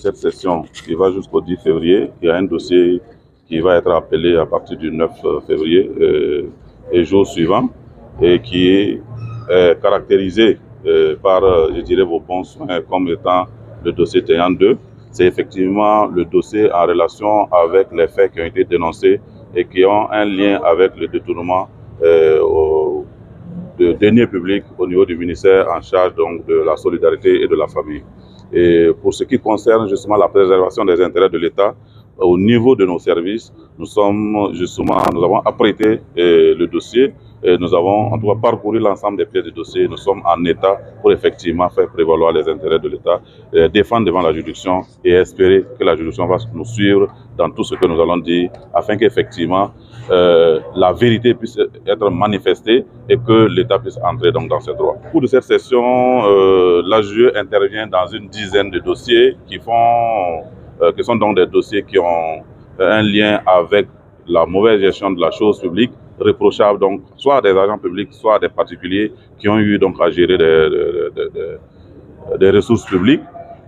cette session qui va jusqu'au 10 février, il y a un dossier qui va être appelé à partir du 9 février et jour suivant, et qui est caractérisé par, je dirais, vos bons soins comme étant le dossier Taillant 2. C'est effectivement le dossier en relation avec les faits qui ont été dénoncés et qui ont un lien avec le détournement de deniers publics au niveau du ministère en charge donc de la solidarité et de la famille. Et pour ce qui concerne justement la préservation des intérêts de l'État, au niveau de nos services, nous avons apprêté le dossier et nous avons en tout cas parcouru l'ensemble des pièces du dossier. Nous sommes en état pour effectivement faire prévaloir les intérêts de l'État, défendre devant la juridiction et espérer que la juridiction va nous suivre dans tout ce que nous allons dire afin qu'effectivement la vérité puisse être manifestée et que l'État puisse entrer donc dans ses droits. Au cours de cette session, l'AJE intervient dans une dizaine de dossiers qui sont donc des dossiers qui ont un lien avec la mauvaise gestion de la chose publique, reprochable donc soit à des agents publics, soit à des particuliers qui ont eu donc à gérer des ressources publiques.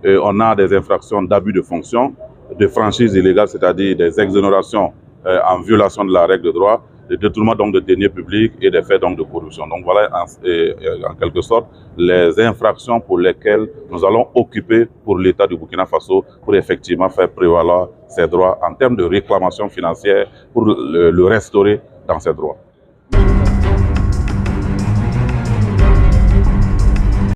Et on a des infractions d'abus de fonction, de franchise illégale, c'est-à-dire des exonérations en violation de la règle de droit, de détournement donc de deniers publics et des faits donc de corruption. Donc voilà en quelque sorte les infractions pour lesquelles nous allons occuper pour l'État du Burkina Faso pour effectivement faire prévaloir ses droits en termes de réclamation financière pour le restaurer dans ses droits.